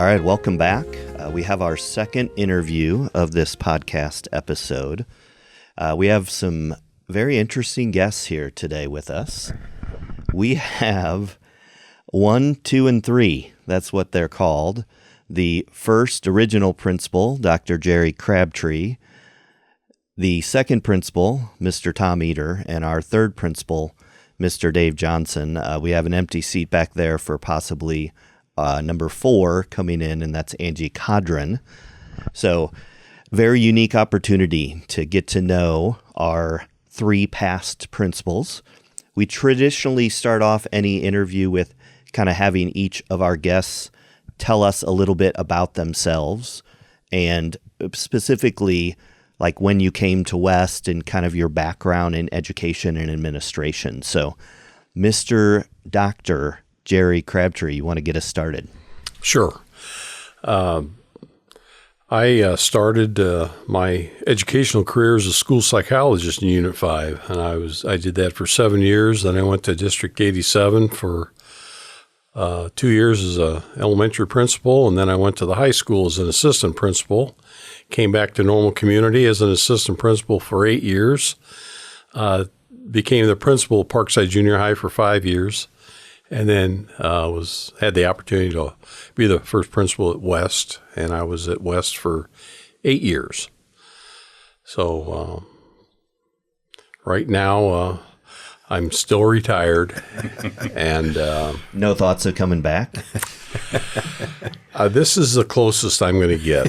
All right, welcome back. We have our second interview of this podcast episode. We have some very interesting guests here today with us. We have 1, 2, and 3. That's what they're called. The first original principal, Dr. Jerry Crabtree. The second principal, Mr. Tom Eder. And our third principal, Mr. Dave Johnson. We have an empty seat back there for possibly number 4 coming in, and that's Angie Cadron. So very unique opportunity to get to know our 3 past principals. We traditionally start off any interview with kind of having each of our guests tell us a little bit about themselves, and specifically like when you came to West and kind of your background in education and administration. So Mr. Dr. Jerry Crabtree, you want to get us started? Sure. I started my educational career as a school psychologist in Unit 5, and I did that for 7 years. Then I went to District 87 for 2 years as a elementary principal, and then I went to the high school as an assistant principal. Came back to Normal Community as an assistant principal for 8 years. Became the principal at Parkside Junior High for 5 years. And then had the opportunity to be the first principal at West, and I was at West for 8 years. So right now I'm still retired, and no thoughts of coming back? This is the closest I'm going to get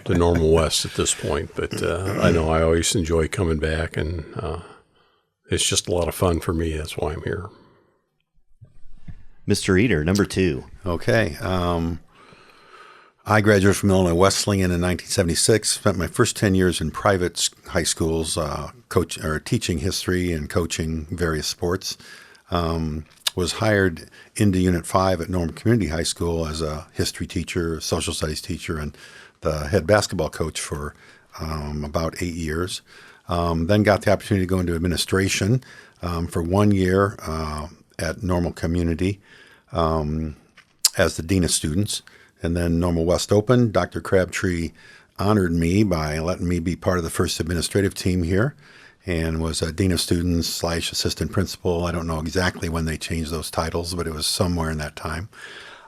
to Normal West at this point. But I know I always enjoy coming back, and it's just a lot of fun for me. That's why I'm here. Mr. Eder, number 2. Okay. I graduated from Illinois Wesleyan in 1976. Spent my first 10 years in private high schools, teaching history and coaching various sports. Was hired into Unit 5 at Normal Community High School as a history teacher, social studies teacher, and the head basketball coach for about 8 years. Then got the opportunity to go into administration for 1 year at Normal Community as the dean of students. And then Normal West opened. Dr. Crabtree honored me by letting me be part of the first administrative team here, and was a dean of students / assistant principal. I don't know exactly when they changed those titles, but it was somewhere in that time.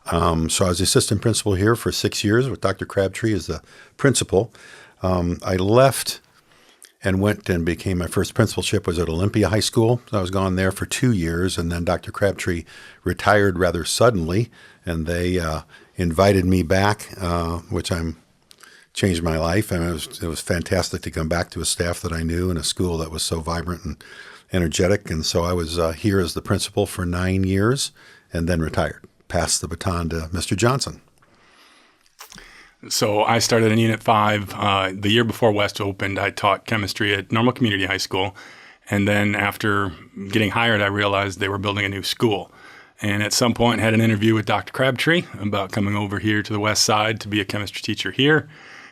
So I was the assistant principal here for 6 years with Dr. Crabtree as the principal. I left and went and became, my first principalship was at Olympia High School. I was gone there for 2 years, and then Dr. Crabtree retired rather suddenly, and they invited me back, which changed my life. And it was fantastic to come back to a staff that I knew and a school that was so vibrant and energetic. And so I was here as the principal for 9 years, and then retired, passed the baton to Mr. Johnson. So I started in Unit 5. The year before West opened, I taught chemistry at Normal Community High School. And then after getting hired, I realized they were building a new school. And at some point had an interview with Dr. Crabtree about coming over here to the West Side to be a chemistry teacher here.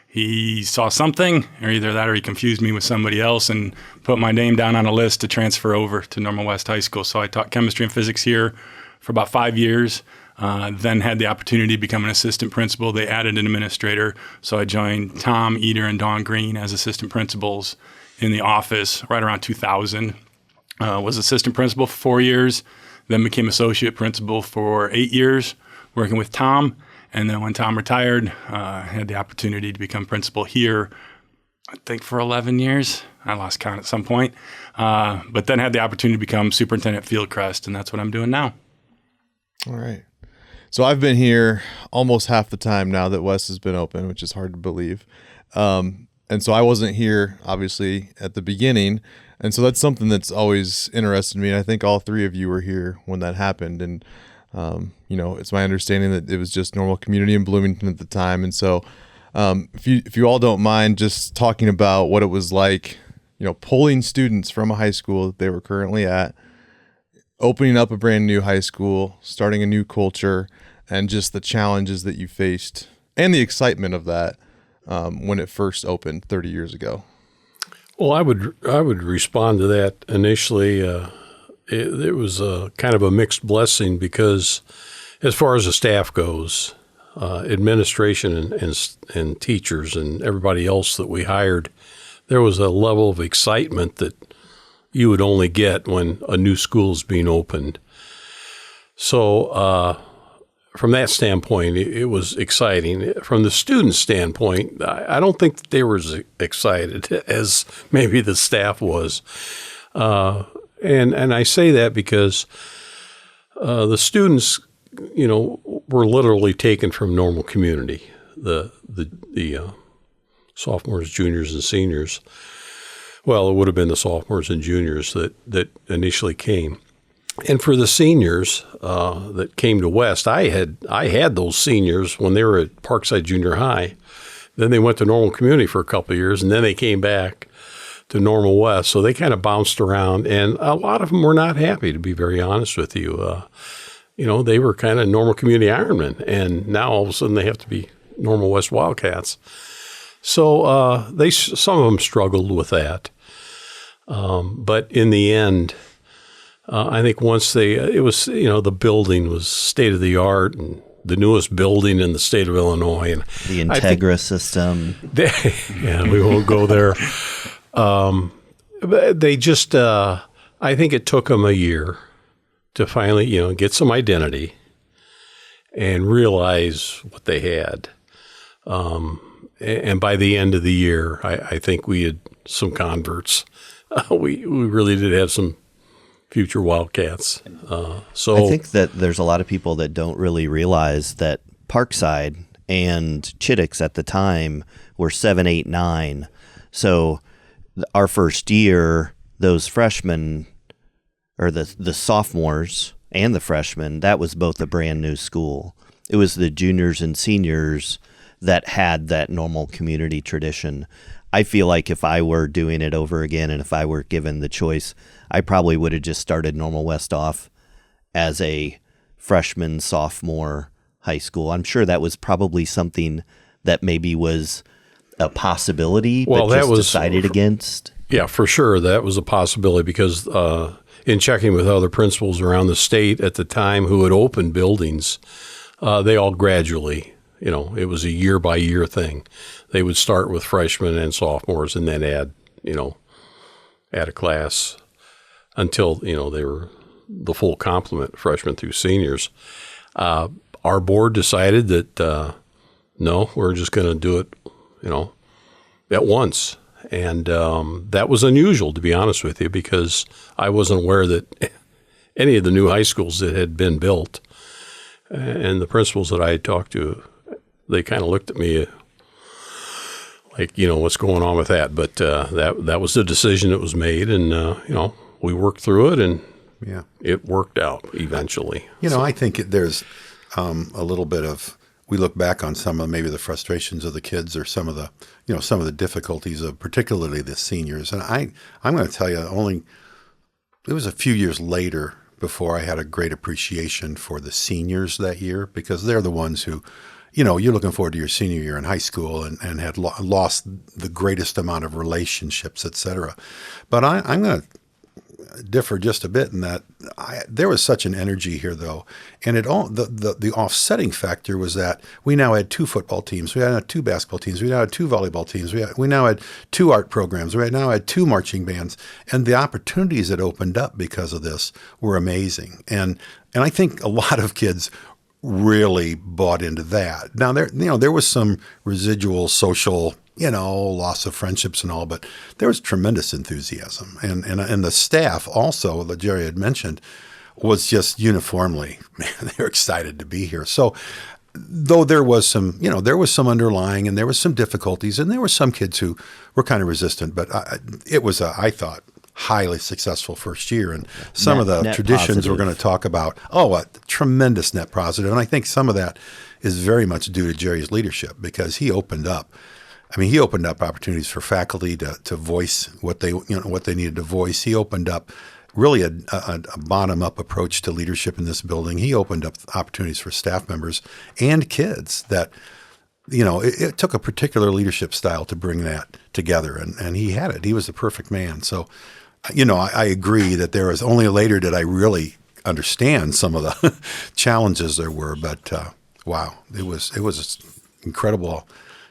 He saw something, or either that or he confused me with somebody else and put my name down on a list to transfer over to Normal West High School. So I taught chemistry and physics here for about 5 years. Then had the opportunity to become an assistant principal. They added an administrator. So I joined Tom Eder and Dawn Green as assistant principals in the office right around 2000. Was assistant principal for 4 years, then became associate principal for 8 years, working with Tom. And then when Tom retired, had the opportunity to become principal here, I think for 11 years. I lost count at some point. But then had the opportunity to become superintendent at Fieldcrest, and that's what I'm doing now. All right. So I've been here almost half the time now that West has been open, which is hard to believe. And so I wasn't here, obviously, at the beginning. And so that's something that's always interested me. And I think all 3 of you were here when that happened. And, it's my understanding that it was just Normal Community in Bloomington at the time. And so if you all don't mind just talking about what it was like, pulling students from a high school that they were currently at, opening up a brand new high school, starting a new culture, and just the challenges that you faced and the excitement of that when it first opened 30 years ago. Well, I would respond to that initially. It was kind of a mixed blessing because as far as the staff goes, administration and teachers and everybody else that we hired, there was a level of excitement that you would only get when a new school is being opened. So from that standpoint, it was exciting. From the student standpoint, I don't think that they were as excited as maybe the staff was. And I say that because the students, were literally taken from normal community. The sophomores, juniors, and seniors. Well, it would have been the sophomores and juniors that initially came. And for the seniors that came to West, I had those seniors when they were at Parkside Junior High. Then they went to normal community for a couple of years, and then they came back to Normal West. So they kind of bounced around, and a lot of them were not happy, to be very honest with you. They were kind of normal community Ironmen, and now all of a sudden they have to be Normal West Wildcats. So some of them struggled with that. But in the end, I think once the building was state of the art and the newest building in the state of Illinois, and the Integra system. We won't go there. They just, I think it took them a year to finally, get some identity and realize what they had. And by the end of the year, I think we had some converts. We really did have some future Wildcats. So I think that there's a lot of people that don't really realize that Parkside and Chittix at the time were 7, 8, 9. So our first year, those freshmen, or the sophomores and the freshmen, that was both a brand new school. It was the juniors and seniors that had that normal community tradition. I feel like if I were doing it over again and if I were given the choice, I probably would have just started Normal West off as a freshman, sophomore high school. I'm sure that was probably something that maybe was a possibility, but that was decided against. Yeah, for sure. That was a possibility because in checking with other principals around the state at the time who had opened buildings, they all gradually, it was a year-by-year thing. They would start with freshmen and sophomores and then add a class until, they were the full complement, freshmen through seniors. Our board decided that, no, we're just going to do it, at once. And that was unusual, to be honest with you, because I wasn't aware that any of the new high schools that had been built and the principals that I had talked to, they kind of looked at me like, what's going on with that? But that was the decision that was made, and, we worked through it, and it worked out eventually. I think there's a little bit of, we look back on some of maybe the frustrations of the kids or some of the difficulties of particularly the seniors. And I'm going to tell you, it was a few years later before I had a great appreciation for the seniors that year, because they're the ones who, you're looking forward to your senior year in high school and had lost the greatest amount of relationships, et cetera. But I'm going to differ just a bit in that there was such an energy here, though, and the offsetting factor was that we now had 2 football teams, we had 2 basketball teams, we now had 2 volleyball teams, we now had 2 art programs, we now had 2 marching bands, and the opportunities that opened up because of this were amazing. And I think a lot of kids really bought into that. Now there was some residual social, loss of friendships and all, but there was tremendous enthusiasm. And the staff also, that Jerry had mentioned, was just uniformly, they were excited to be here. So though there was some underlying, and there was some difficulties, and there were some kids who were kind of resistant, but it was I thought, highly successful first year. And some of the traditions positive. we're going to talk about, a tremendous net positive. And I think some of that is very much due to Jerry's leadership, because he opened up opportunities for faculty to voice what they needed to voice. He opened up really a bottom-up approach to leadership in this building. He opened up opportunities for staff members and kids that, it took a particular leadership style to bring that together, and he had it. He was the perfect man. So, I agree that there was only later did I really understand some of the challenges there were, but wow, it was an incredible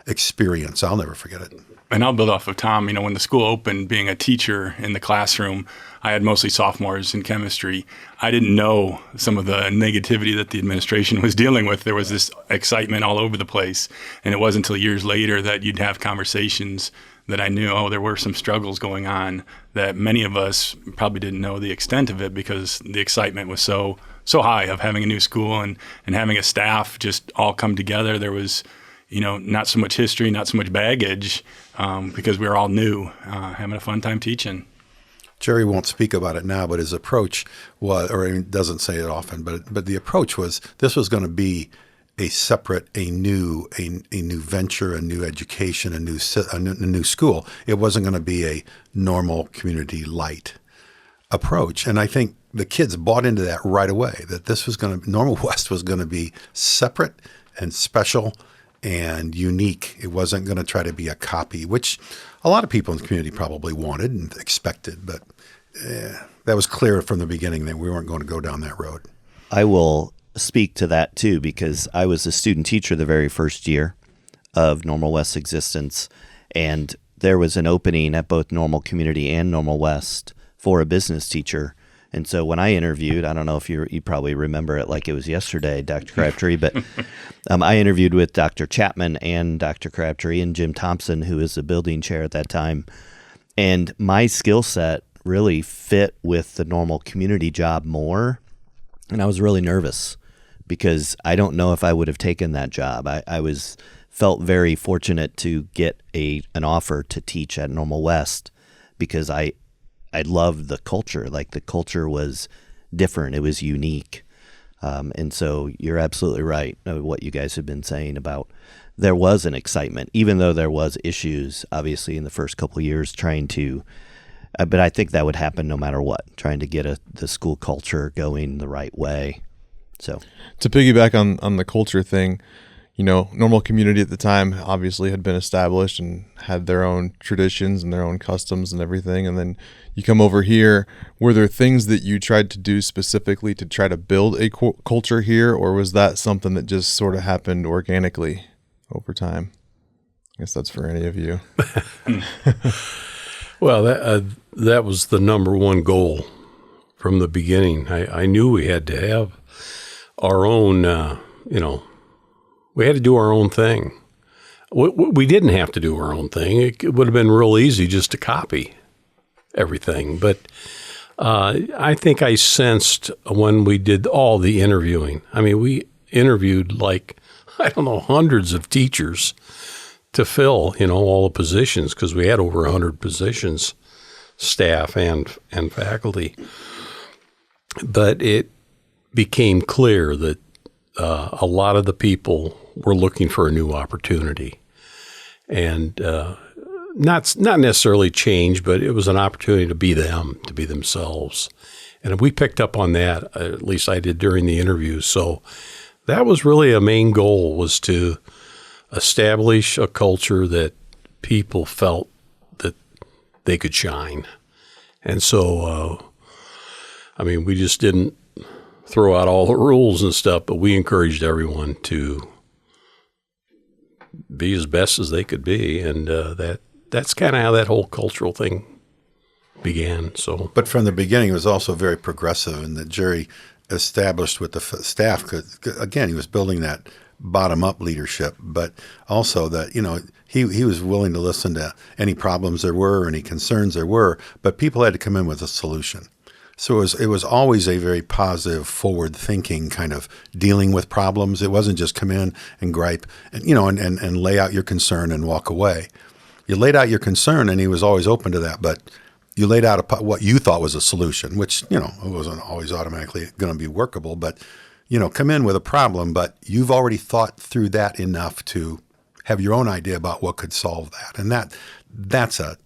experience. I'll never forget it. And I'll build off of Tom. When the school opened, being a teacher in the classroom, I had mostly sophomores in chemistry. I didn't know some of the negativity that the administration was dealing with. There was this excitement all over the place. And it wasn't until years later that you'd have conversations that I knew, there were some struggles going on that many of us probably didn't know the extent of it, because the excitement was so high of having a new school and having a staff just all come together. There was not so much history, not so much baggage, because we were all new, having a fun time teaching. Jerry won't speak about it now, but his approach was, or he doesn't say it often, but the approach was, this was going to be a new venture, a new education, a new school. It wasn't going to be a normal community light approach. And I think the kids bought into that right away, that this was Normal West was going to be separate and special and unique. It wasn't going to try to be a copy, which a lot of people in the community probably wanted and expected, but that was clear from the beginning that we weren't going to go down that road. I will speak to that too, because I was a student teacher the very first year of Normal West's existence, and there was an opening at both Normal Community and Normal West for a business teacher. And so when I interviewed, I don't know if you probably remember it like it was yesterday, Dr. Crabtree, but I interviewed with Dr. Chapman and Dr. Crabtree and Jim Thompson, who was the building chair at that time. And my skill set really fit with the Normal Community job more. And I was really nervous because I don't know if I would have taken that job. I felt very fortunate to get an offer to teach at Normal West, because I loved the culture. Like, the culture was different. It was unique. And so you're absolutely right, what you guys have been saying about there was an excitement, even though there was issues, obviously, in the first couple of years trying to, but I think that would happen no matter what, trying to get the school culture going the right way. So to piggyback on the culture thing, Normal Community at the time obviously had been established and had their own traditions and their own customs and everything. And then you come over here. Were there things that you tried to do specifically to try to build a culture here, or was that something that just sort of happened organically over time? I guess that's for any of you. Well, that was the number one goal from the beginning. I knew we had to have our own, we had to do our own thing. We didn't have to do our own thing. It would have been real easy just to copy everything. But I think I sensed when we did all the interviewing. I mean, we interviewed hundreds of teachers to fill, all the positions, because we had over 100 positions, staff and faculty. But it became clear that a lot of the people were looking for a new opportunity, and not necessarily change, but it was an opportunity to be them, to be themselves. And we picked up on that, at least I did during the interview. So that was really a main goal, was to establish a culture that people felt that they could shine. And so, we just didn't throw out all the rules and stuff, but we encouraged everyone to be as best as they could be. And that's kind of how that whole cultural thing began. So, but from the beginning, it was also very progressive, and that Jerry established with the staff, because, again, he was building that bottom-up leadership, but also that, he was willing to listen to any problems there were, any concerns there were, but people had to come in with a solution. So it was always a very positive, forward-thinking kind of dealing with problems. It wasn't just come in and gripe and and lay out your concern and walk away. You laid out your concern, and he was always open to that, but you laid out what you thought was a solution, which it wasn't always automatically going to be workable, but come in with a problem, but you've already thought through that enough to have your own idea about what could solve that. And that's a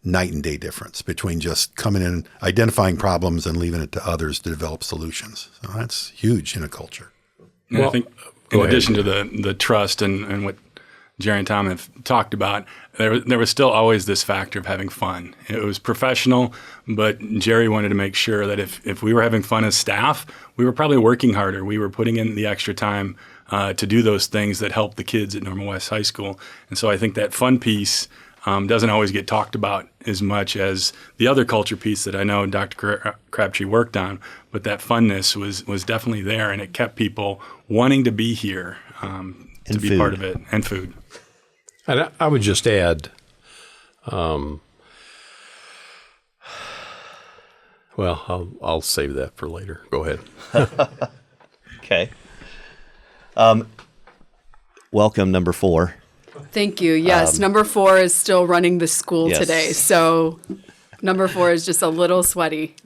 night and day difference between just coming in, identifying problems, and leaving it to others to develop solutions. So that's huge in a culture. And I think in addition to the trust and what Jerry and Tom have talked about, there was still always this factor of having fun. It was professional, but Jerry wanted to make sure that if we were having fun as staff, we were probably working harder. We were putting in the extra time to do those things that help the kids at Normal West High School. And so I think that fun piece doesn't always get talked about as much as the other culture piece that I know Dr. Crabtree worked on, but that funness was definitely there, and it kept people wanting to be here to be part of it, and food. And I would just add, well, I'll save that for later. Go ahead. Okay. Welcome, number 4. Thank you. Yes, number 4 is still running the school Yes. today. So number 4 is just a little sweaty.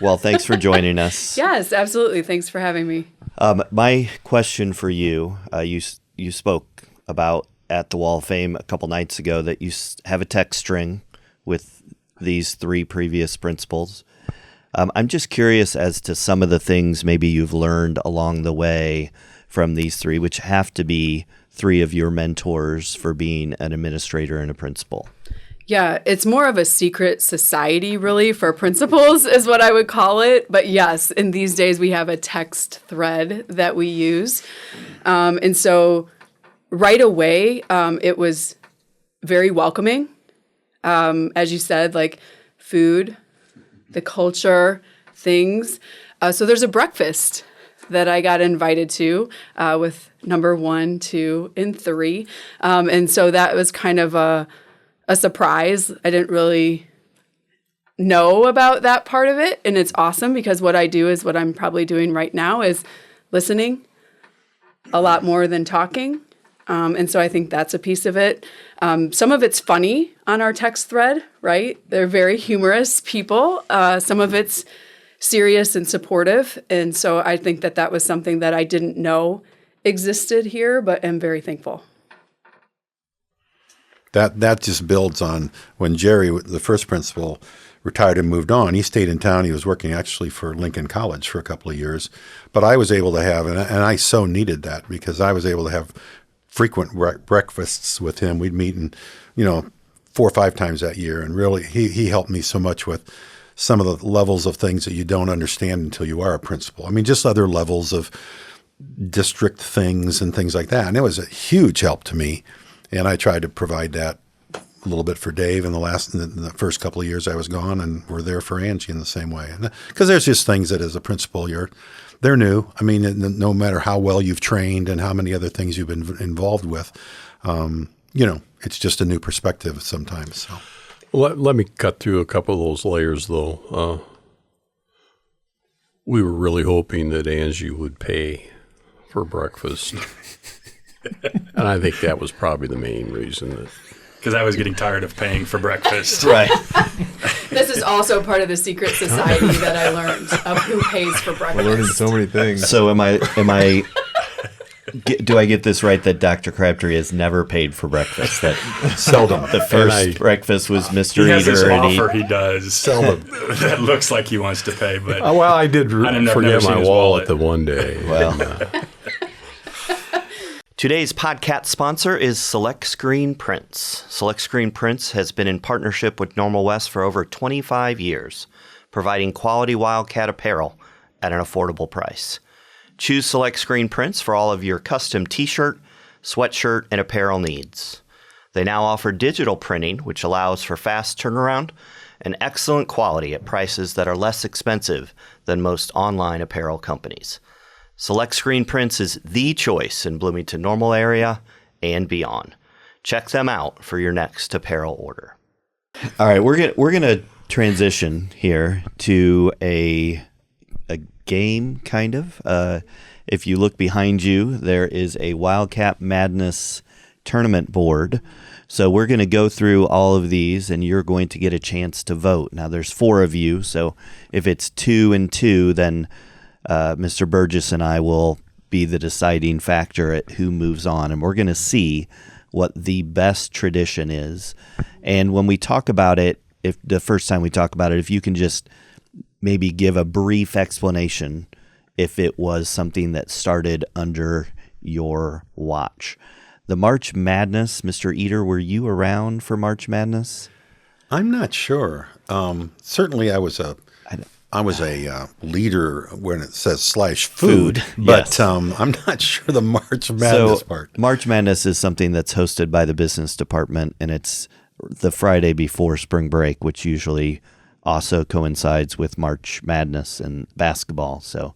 Well, thanks for joining us. Yes, absolutely. Thanks for having me. My question for you, you spoke about at the Wall of Fame a couple nights ago that you have a text string with these 3 previous principals. I'm just curious as to some of the things maybe you've learned along the way from these 3, which have to be 3 of your mentors for being an administrator and a principal. Yeah, it's more of a secret society, really, for principals is what I would call it. But yes, in these days, we have a text thread that we use. And so right away, it was very welcoming. As you said, like food, the culture, things. So there's a breakfast that I got invited to with number 1, 2, and 3. And so that was kind of a surprise. I didn't really know about that part of it. And it's awesome because what I do is what I'm probably doing right now is listening a lot more than talking. And so I think that's a piece of it. Some of it's funny on our text thread, right? They're very humorous people. Some of it's serious and supportive. And so I think that was something that I didn't know existed here, but am very thankful. That just builds on when Jerry, the first principal, retired and moved on. He stayed in town. He was working actually for Lincoln College for a couple of years. But I was able to have, and I so needed that because I was able to have frequent breakfasts with him. We'd meet 4 or 5 times that year. And really, he helped me so much with some of the levels of things that you don't understand until you are a principal. I mean, just other levels of district things and things like that. And it was a huge help to me. And I tried to provide that a little bit for Dave in the first couple of years I was gone, and we're there for Angie in the same way. And because there's just things that as a principal, they're new. I mean, no matter how well you've trained and how many other things you've been involved with, it's just a new perspective sometimes. So. Let me cut through a couple of those layers, though. We were really hoping that Angie would pay for breakfast. And I think that was probably the main reason. Because I was getting tired of paying for breakfast. Right. This is also part of the secret society that I learned of who pays for breakfast. We're learning so many things. So do I get this right that Dr. Crabtree has never paid for breakfast? That Seldom. the first breakfast was Mr. He has this Eater, and offer he does. Seldom. That looks like he wants to pay, but Well, I did I've forget never seen my his wallet wallet. the one day. Well. Today's podcast sponsor is Select Screen Prints. Select Screen Prints has been in partnership with Normal West for over 25 years, providing quality Wildcat apparel at an affordable price. Choose Select Screen Prints for all of your custom t-shirt, sweatshirt, and apparel needs. They now offer digital printing, which allows for fast turnaround and excellent quality at prices that are less expensive than most online apparel companies. Select Screen Prints is the choice in Bloomington Normal area and beyond. Check them out for your next apparel order. All right, we're gonna transition here to a game, kind of. If you look behind you, there is a Wildcat Madness tournament board. So we're going to go through all of these, and you're going to get a chance to vote. Now, there's 4 of you, so if it's 2 and 2, then Mr. Burgess and I will be the deciding factor at who moves on, and we're going to see what the best tradition is. And when we talk about it, if the first time we talk about it, if you can just maybe give a brief explanation if it was something that started under your watch. The March Madness, Mr. Eater, were you around for March Madness? I'm not sure. Certainly I was I was a leader when it says /food, but yes. I'm not sure the March Madness part. March Madness is something that's hosted by the business department, and it's the Friday before spring break, which usually also coincides with March Madness and basketball. So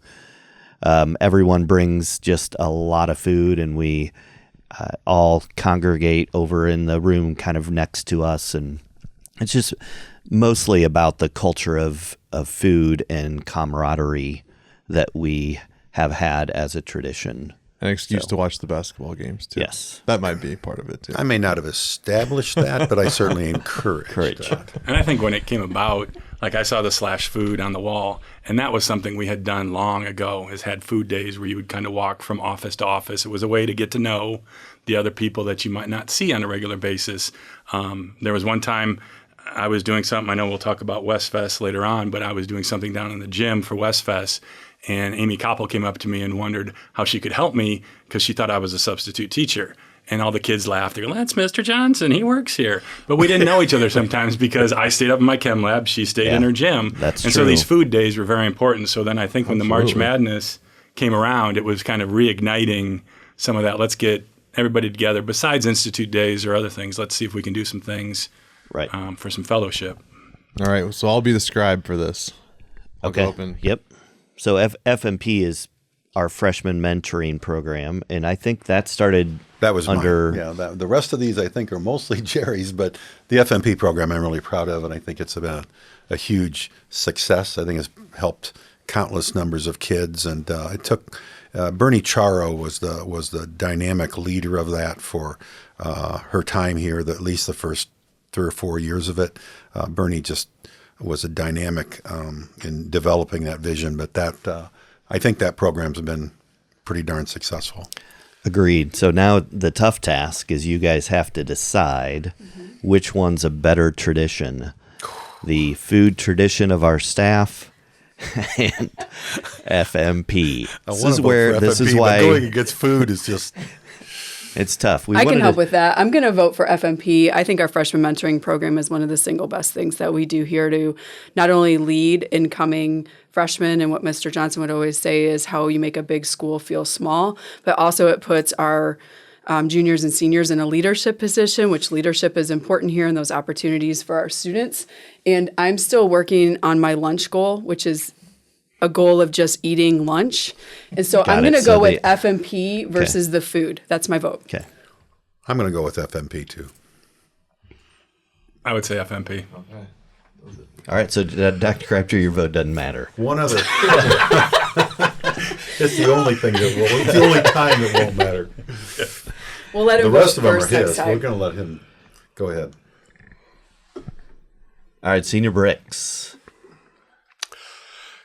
everyone brings just a lot of food, and we all congregate over in the room kind of next to us, and it's just mostly about the culture of food and camaraderie that we have had as a tradition. An excuse to watch the basketball games, too. Yes. That might be part of it, too. I may not have established that, but I certainly encourage that. And I think when it came about, like I saw the /food on the wall, and that was something we had done long ago, is had food days where you would kind of walk from office to office. It was a way to get to know the other people that you might not see on a regular basis. There was one time I was doing something, I know we'll talk about Westfest later on, but I was doing something down in the gym for Westfest, and Amy Koppel came up to me and wondered how she could help me because she thought I was a substitute teacher. And all the kids laughed. They go, "That's Mr. Johnson. He works here." But we didn't know each other sometimes because I stayed up in my chem lab. She stayed in her gym. That's and true. so these food days were very important. So then I think when the March Madness came around, it was kind of reigniting some of that. Let's get everybody together. Besides Institute days or other things, let's see if we can do some things Right. for some fellowship. All right, so I'll be the scribe for this. I'll Okay. go open. Yep. So FMP is our freshman mentoring program, and I think that started That was under. mine. Yeah, the rest of these I think are mostly Jerry's, but the FMP program I'm really proud of, and I think it's about a huge success. I think it's helped countless numbers of kids, and it took Bernie Charo was the dynamic leader of that for her time here. At least the first 3 or 4 years of it, Bernie just was a dynamic in developing that vision. But that I think that program's been pretty darn successful. Agreed. So now the tough task is you guys have to decide which one's a better tradition. The food tradition of our staff and FMP. This is why going against food is just. it's tough. I can help with that. I'm going to vote for FMP. I think our freshman mentoring program is one of the single best things that we do here to not only lead incoming freshmen, and what Mr. Johnson would always say is how you make a big school feel small, but also it puts our juniors and seniors in a leadership position, which leadership is important here, and those opportunities for our students. And I'm still working on my lunch goal, which is a goal of just eating lunch. And so I'm going to go with FMP versus the food. That's my vote. Okay. I'm going to go with FMP too. I would say FMP. Okay. All right. So Dr. Crabtree, your vote doesn't matter. One other. It's the only thing that won't. It's the only time that won't matter. We'll let him The vote rest of them are first next his. time. We're going to let him go ahead. All right. Senior Bricks.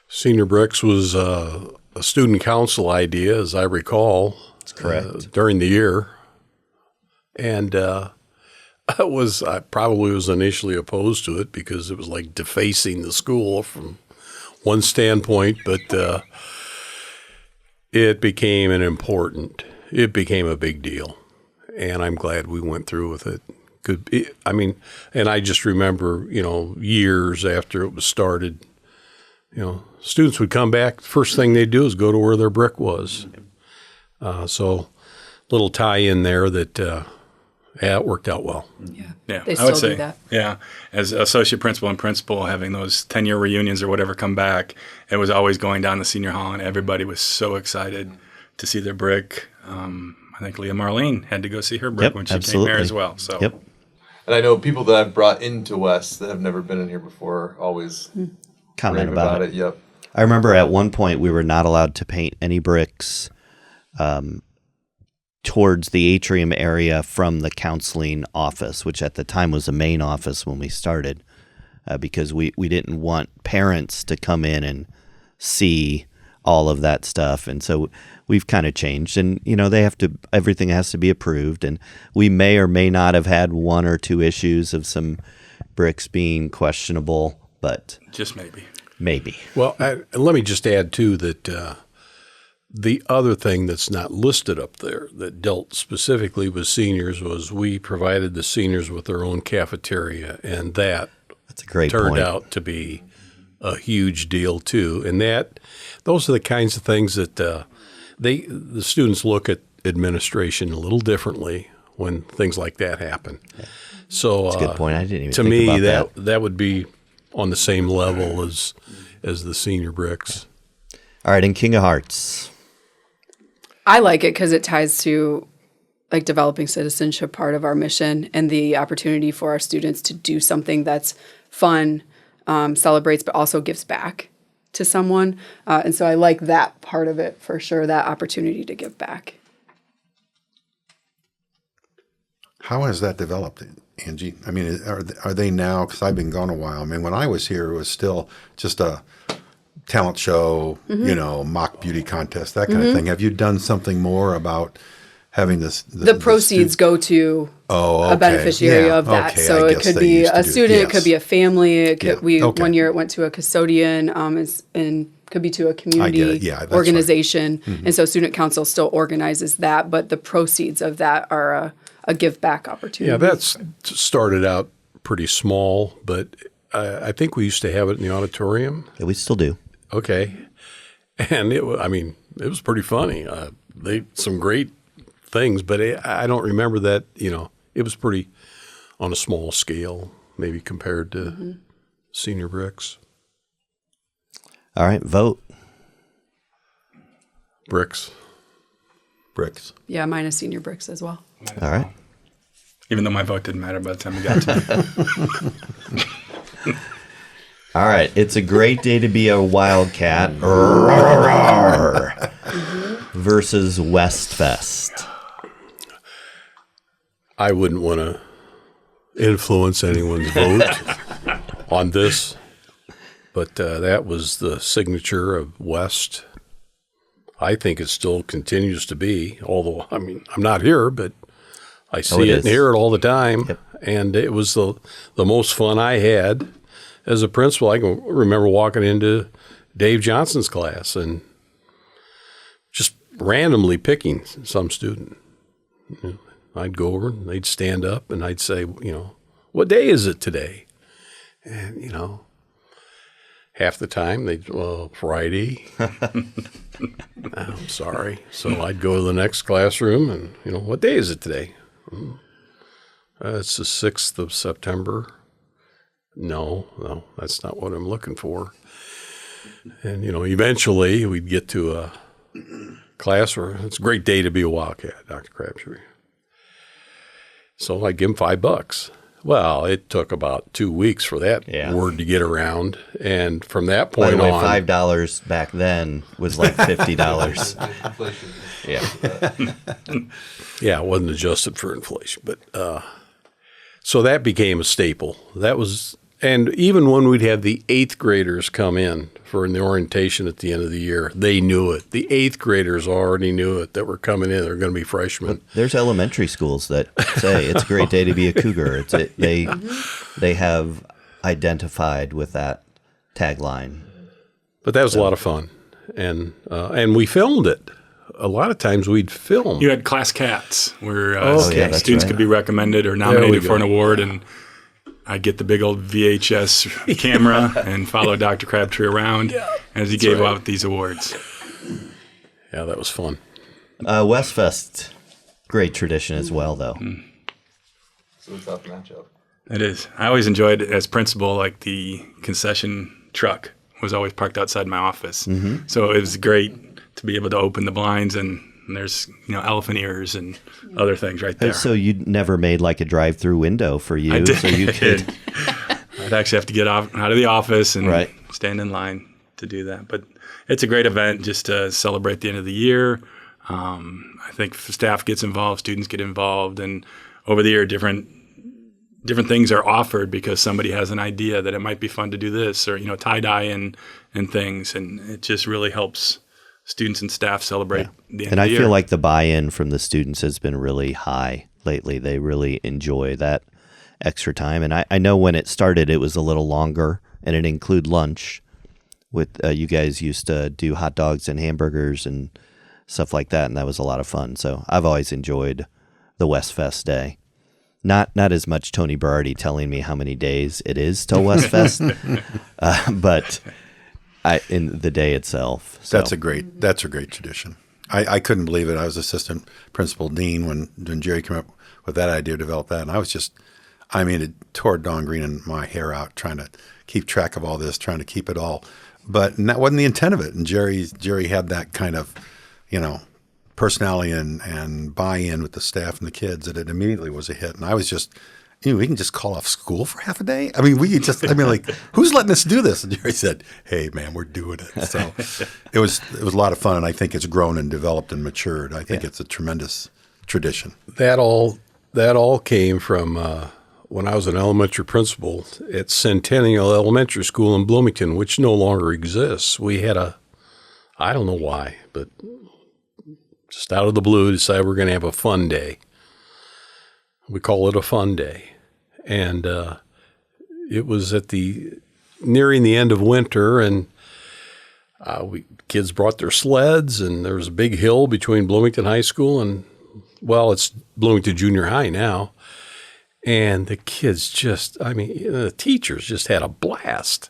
Senior Bricks was a student council idea, as I recall. That's correct. During the year. And I probably was initially opposed to it because it was like defacing the school from one standpoint, but it became it became a big deal. And I'm glad we went through with it. And I just remember, years after it was started, students would come back. The first thing they'd do is go to where their brick was. So little tie in there that, it worked out well. Yeah, They I would still say, do that. yeah, as associate principal and principal, having those 10-year reunions or whatever come back, it was always going down the senior hall, and everybody was so excited to see their brick. I think Leah Marlene had to go see her brick when she came here as well. So, And I know people that I've brought into West that have never been in here before always Comment rave about it. Yep. I remember at one point we were not allowed to paint any bricks towards the atrium area from the counseling office, which at the time was the main office when we started, because we didn't want parents to come in and see all of that stuff. And so we've kind of changed, and everything has to be approved, and we may or may not have had 1 or 2 issues of some bricks being questionable, but just maybe. Maybe. Well, let me just add, too, that the other thing that's not listed up there that dealt specifically with seniors was we provided the seniors with their own cafeteria, and that's a great turned point. out to be a huge deal too. And those are the kinds of things that the students look at administration a little differently when things like that happen. So That's a good point. I didn't even to think me about that would be on the same level as the senior bricks. All right, and King of Hearts. I like it because it ties to like developing citizenship part of our mission and the opportunity for our students to do something that's fun, celebrates, but also gives back to someone. And so I like that part of it for sure, that opportunity to give back. How has that developed, Angie? I mean, are they now, because I've been gone a while. I mean, when I was here, it was still just a talent show, mock beauty contest, that kind of thing. Have you done something more about having this? The proceeds go to a beneficiary of that. Okay, So it could be a student, it could be a family. It could, One year it went to a custodian and could be to a community organization. Right. And so student council still organizes that, but the proceeds of that are a give back opportunity. Yeah, that's started out pretty small, but I think we used to have it in the auditorium. Yeah, we still do. Okay. And it was pretty funny. Some great things, but I don't remember that, it was pretty on a small scale, maybe compared to senior bricks. All right, vote. Bricks. Yeah, mine is senior bricks as well. All right. Even though my vote didn't matter by the time we got to me. All right. It's a great day to be a Wildcat versus Westfest. I wouldn't want to influence anyone's vote on this, but that was the signature of West. I think it still continues to be, although, I'm not here, but I see it and hear it all the time. Yep. And it was the most fun I had as a principal. I can remember walking into Dave Johnson's class and just randomly picking some student. I'd go over and they'd stand up and I'd say, what day is it today? And, half the time they'd, Friday. I'm sorry. So I'd go to the next classroom and, what day is it today? It's the 6th of September. No, that's not what I'm looking for. And, eventually we'd get to a class where it's a great day to be a Wildcat, Dr. Crabtree. So I'd give him $5. Well, it took about 2 weeks for that word to get around. And from that point on. By the way, $5 back then was like $50. Yeah. Yeah, it wasn't adjusted for inflation. But so that became a staple. And even when we'd have the 8th graders come in for the orientation at the end of the year, they knew it. The 8th graders already knew it, that were coming in. They're going to be freshmen. There's elementary schools that say it's a great day to be a Cougar. They have identified with that tagline. But that was a lot of fun. And we filmed it. A lot of times we'd film. You had class cats where right. students could be recommended or nominated for an award, and I'd get the big old VHS camera and follow Dr. Crabtree around as he gave out these awards. Yeah, that was fun. Westfest, great tradition as well, though. So a tough matchup. It is. I always enjoyed, as principal, like the concession truck was always parked outside my office. Mm-hmm. So it was great to be able to open the blinds and there's elephant ears and other things right there. So you never made like a drive-through window for you, I did. So you could. I'd actually have to get out of the office and stand in line to do that. But it's a great event just to celebrate the end of the year. I think staff gets involved, students get involved, and over the year, different things are offered because somebody has an idea that it might be fun to do this, or tie-dye and things, and it just really helps students and staff celebrate the end and of the year. I feel like the buy-in from the students has been really high lately. They really enjoy that extra time. And I know when it started, it was a little longer, and it included lunch. With you guys used to do hot dogs and hamburgers and stuff like that, and that was a lot of fun. So I've always enjoyed the Westfest Day. Not as much Tony Berardi telling me how many days it is till West Fest, but in the day itself. So. That's a great tradition. I couldn't believe it. I was assistant principal dean when Jerry came up with that idea to develop that, and I was just, it tore Don Green and my hair out trying to keep track of all this, trying to keep it all. But that wasn't the intent of it. And Jerry had that kind of, personality and buy-in with the staff and the kids that it immediately was a hit. And I was just, we can just call off school for half a day? We could just, who's letting us do this? And Jerry said, hey, man, we're doing it. So it was a lot of fun, and I think it's grown and developed and matured. I think it's a tremendous tradition. That all came from when I was an elementary principal at Centennial Elementary School in Bloomington, which no longer exists. We had I don't know why, but just out of the blue, decided we're going to have a fun day. We call it a fun day. And it was nearing the end of winter, and kids brought their sleds, and there was a big hill between Bloomington High School and, it's Bloomington Junior High now. And the kids the teachers just had a blast.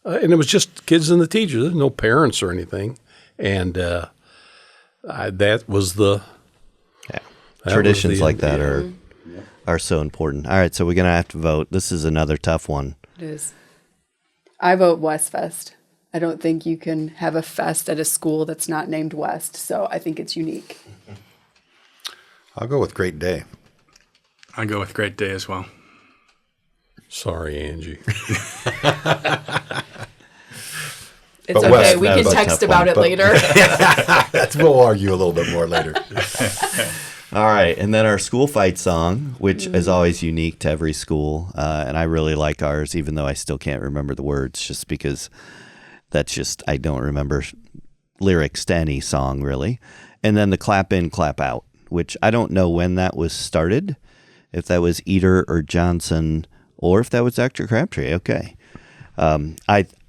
And it was just kids and the teachers. There's no parents or anything. And that was the traditions like that are so important. All right, so we're gonna have to vote. This is another tough one. It is. I vote West Fest. I don't think you can have a fest at a school that's not named West, so I think it's unique. I'll go with Great Day. I go with Great Day as well. Sorry, Angie. It's okay. We can text about it later. We'll argue a little bit more later. All right, and then our school fight song, which is always unique to every school, and I really like ours, even though I still can't remember the words, just because I don't remember lyrics to any song, really. And then the clap in, clap out, which I don't know when that was started, if that was Eater or Johnson, or if that was Dr. Crabtree. Okay.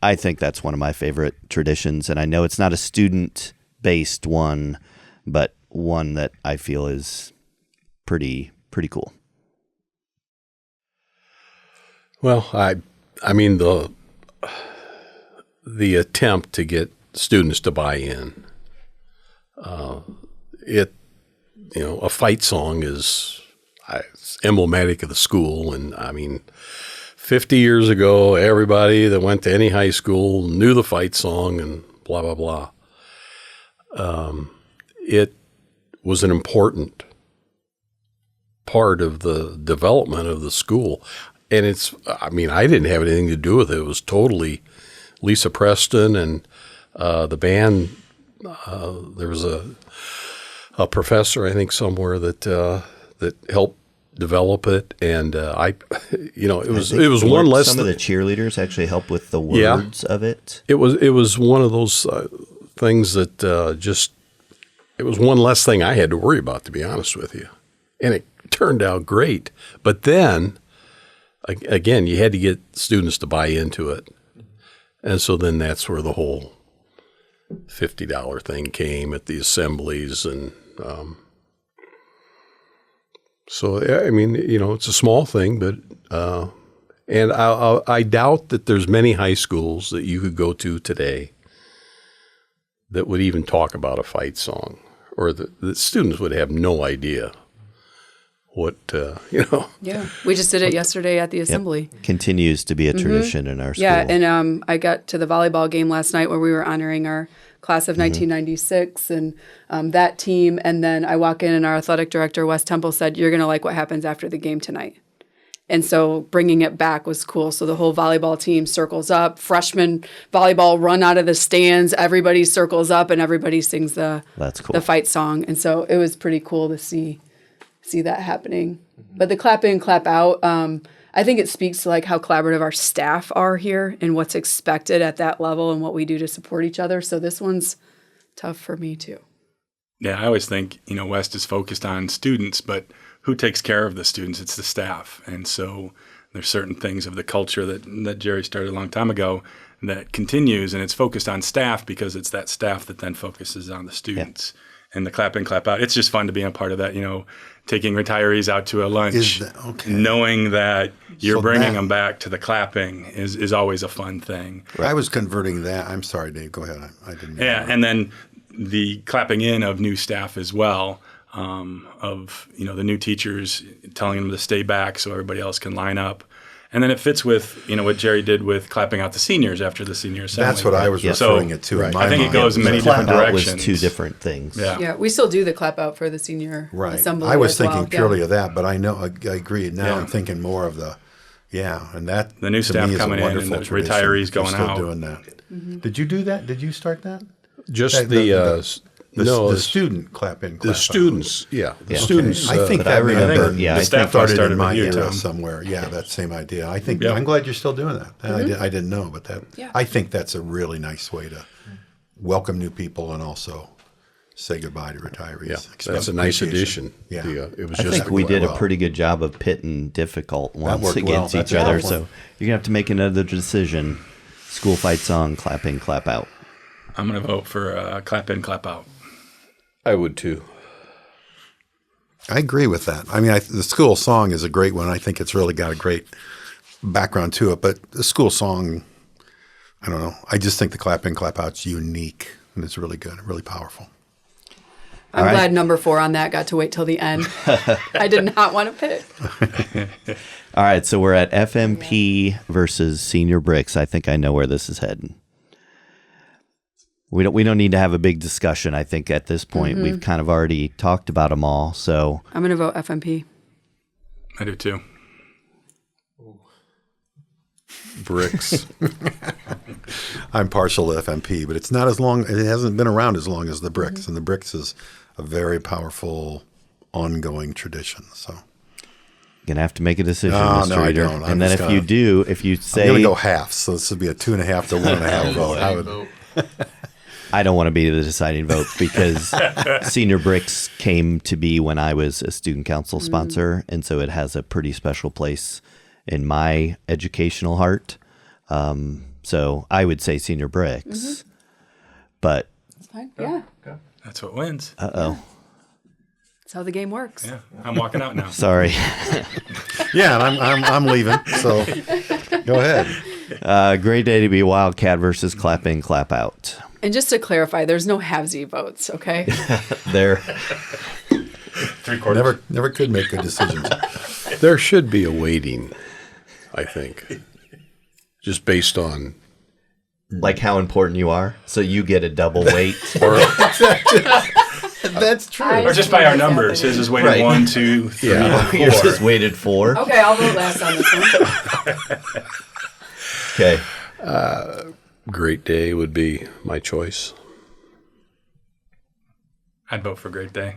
I think that's one of my favorite traditions, and I know it's not a student-based one, but one that I feel is pretty cool. Well, the attempt to get students to buy in, a fight song is it's emblematic of the school, and 50 years ago, everybody that went to any high school knew the fight song and blah, blah, blah. It was an important part of the development of the school. And I didn't have anything to do with it. It was totally Lisa Preston and the band. There was a professor, I think, somewhere that helped develop it, and it was one less. Some of the cheerleaders actually helped with the words of it. It was one of those things that it was one less thing I had to worry about, to be honest with you, and it turned out great. But then, again, you had to get students to buy into it, and so then that's where the whole $50 thing came at the assemblies, and. So, it's a small thing, but and I doubt that there's many high schools that you could go to today that would even talk about a fight song, or the students would have no idea what, Yeah, we just did it yesterday at the assembly. Yep. Continues to be a tradition in our school. Yeah, and I got to the volleyball game last night where we were honoring our class of 1996 and that team. And then I walk in and our athletic director, Wes Temple, said, "You're going to like what happens after the game tonight." And so bringing it back was cool. So the whole volleyball team circles up, freshman volleyball run out of the stands, everybody circles up and everybody sings the fight song. And so it was pretty cool to see that happening. But the clap in, clap out, I think it speaks to like how collaborative our staff are here and what's expected at that level and what we do to support each other. So this one's tough for me too. Yeah, I always think, West is focused on students, but who takes care of the students? It's the staff. And so there's certain things of the culture that Jerry started a long time ago that continues, and it's focused on staff because it's that staff that then focuses on the students. and the clap in, clap out. It's just fun to be a part of that, taking retirees out to a lunch, knowing that you're bringing them back to the clapping is always a fun thing. I was converting that. I'm sorry, Dave. Go ahead. I didn't. Yeah, and then the clapping in of new staff as well, of the new teachers telling them to stay back so everybody else can line up. And then it fits with, what Jerry did with clapping out the seniors after the senior assembly. That's what I was referring it to in my I think mind. it goes in many different Clap out directions. was two different things. Yeah, we still do the clap out for the senior assembly. I was as well. thinking purely of that, but I know I agree. Now I'm thinking more of and that the new to staff me is a coming in and wonderful the tradition. retirees You're going still out. doing that. Did you do that? Did you start that? Just The student clap in, clap the students, the students. I think but that I remember, the staff started started in my with you, era Tom. somewhere. Yeah, that same idea. I think Yep. I'm glad you're still doing that. I didn't know, but Yeah. I think that's a really nice way to welcome new people and also say goodbye to retirees. Yeah, Express that's a nice appreciation. addition. Yeah, It was I just think we did a well. pretty good job of pitting difficult ones worked well. against That's each a other. tough So one. you're gonna have to make another decision. School fight song, clap in, clap out. I'm going to vote for clap in, clap out. I would too. I agree with that. I mean, the school song is a great one. I think it's really got a great background to it. But the school song, I don't know. I just think the clap in, clap out's unique, and it's really good, really powerful. I'm glad number 4 on that got to wait till the end. I did not want to pick. All right, so we're at FMP versus Senior Bricks. I think I know where this is heading. We don't need to have a big discussion. I think at this point we've kind of already talked about them all. So I'm going to vote FMP. I do too. Bricks. I'm partial to FMP, but it's not as long. It hasn't been around as long as the Bricks, and the Bricks is a very powerful, ongoing tradition. So you're gonna have to make a decision, No, Mr. no, I Reader. don't. I'm And then just if you gonna- do, if you I'm say going to go half. So this would be a 2.5 to 1.5 vote. I don't want to be the deciding vote because Senior Bricks came to be when I was a student council sponsor, and so it has a pretty special place in my educational heart. So I would say Senior Bricks, but That's fine. Yeah. That's what wins. uh-oh, That's how the game works. Yeah, I'm walking out now. sorry. Yeah, and I'm leaving. So go ahead. Great day to be a Wildcat versus clap in, clap out. And just to clarify, there's no halvesy votes, okay? There, 3/4. Never could make good decisions. There should be a weighting, I think, just based on. like how important you are, so you get a double weight. That's true. Or just by our numbers. His is weighted Right. 1, 2, 3, Yeah. and Yours 4. is weighted 4. Okay, I'll vote last on this one. Okay. Great Day would be my choice. I'd vote for Great Day.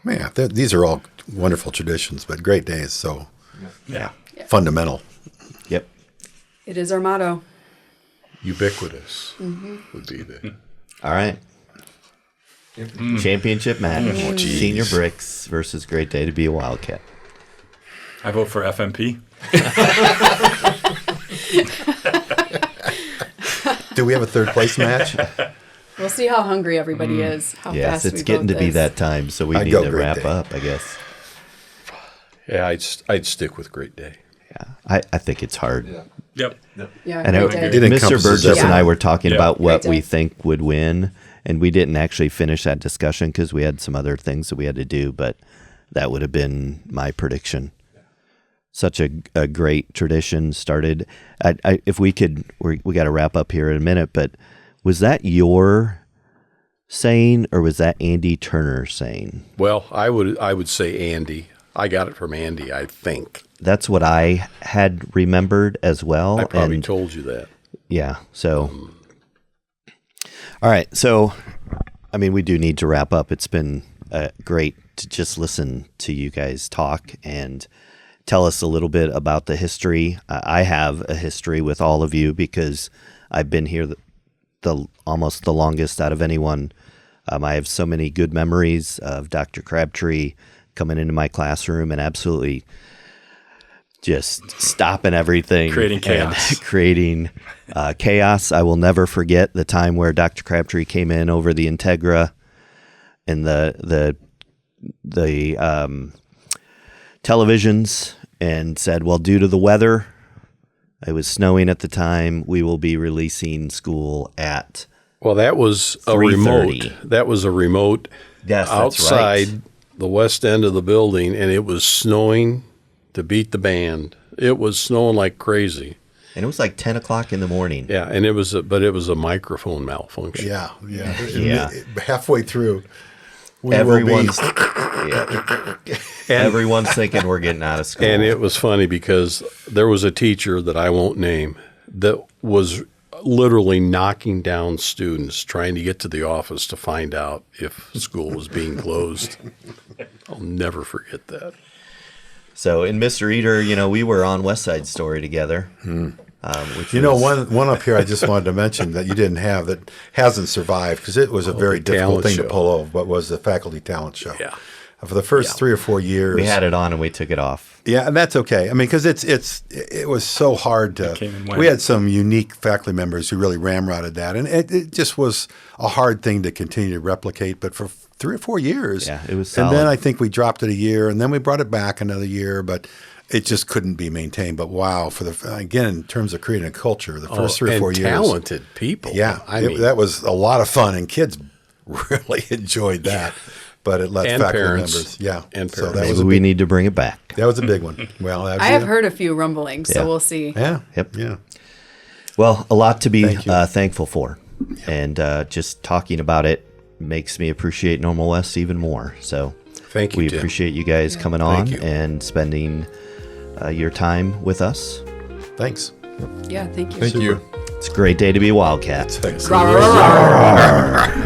Man, these are all wonderful traditions, but Great Day is so Yeah. fundamental. Yep. It is our motto. Ubiquitous would be the. All right. Championship match. Senior Bricks versus Great Day to be a Wildcat. I vote for FMP. Do we have a third place match? We'll see how hungry everybody is. How Yes, fast it's we getting vote to be this. that time, so we I'd need go to Great wrap Day. up, I guess. Yeah, I'd stick with Great Day. Yeah, I think it's hard. Yep. Yeah, And great day. It Mr. encompasses Burgess and everything. I were talking Yeah. about what Great we day. think would win, and we didn't actually finish that discussion because we had some other things that we had to do, but that would have been my prediction. Such a great tradition started. If we could, we got to wrap up here in a minute, but was that your saying or was that Andy Turner saying? Well, I would say Andy. I got it from Andy, I think. That's what I had remembered as well. I probably and told you that. yeah, so all right. So, I mean, we do need to wrap up. It's been great to just listen to you guys talk and tell us a little bit about the history. I have a history with all of you because I've been here the almost the longest out of anyone. I have so many good memories of Dr. Crabtree coming into my classroom and absolutely just stopping everything. Creating chaos. And creating chaos. I will never forget the time where Dr. Crabtree came in over the Integra and the televisions and said, well, due to the weather, it was snowing at the time, we will be releasing school at Well, that was a 3:30. remote. That was a remote Yes, that's outside right. the west end of the building, and it was snowing to beat the band. It was snowing like crazy. And it was like 10 o'clock in the morning. Yeah, and it was a microphone malfunction. Yeah. Yeah. Halfway through, we Everyone's, will yeah. Everyone's thinking we're getting out of school. And it was funny because there was a teacher that I won't name that was literally knocking down students trying to get to the office to find out if school was being closed. I'll never forget that. So in Mr. Eater, we were on West Side Story together. Which You know, was- one up here I just wanted to mention that you didn't have that hasn't survived because it was a very the difficult talent thing to show. pull off, but was the faculty talent show. Yeah. For the first 3 or 4 years. we had it on and we took it off. Yeah, and that's okay. I mean, because it was so hard to. came and went. We had some unique faculty members who really ramrodded that, and it just was a hard thing to continue to replicate. But for 3 or 4 years, Yeah, it was And then solid. I think we dropped it a year, and then we brought it back another year, but it just couldn't be maintained. But wow, again, in terms of creating a culture, the first 3 or 4 and years, talented people. yeah, that was a lot of fun, and kids really enjoyed that. But it let And faculty parents. members, yeah, And so parents. that Maybe was a we big, need to bring it back. that was a big one. Well, I have heard a few rumblings, so Yeah. we'll see. Yeah. Yep. Yeah. Well, a lot to be Thank you. thankful for. And just talking about it makes me appreciate Normal West even more. So Thank you, we Tim. appreciate you guys coming on you. and spending your time with us. Thanks. Yeah, thank you. Thank you. It's a great day to be a Wildcat. Thanks. Rah, rah, rah, rah.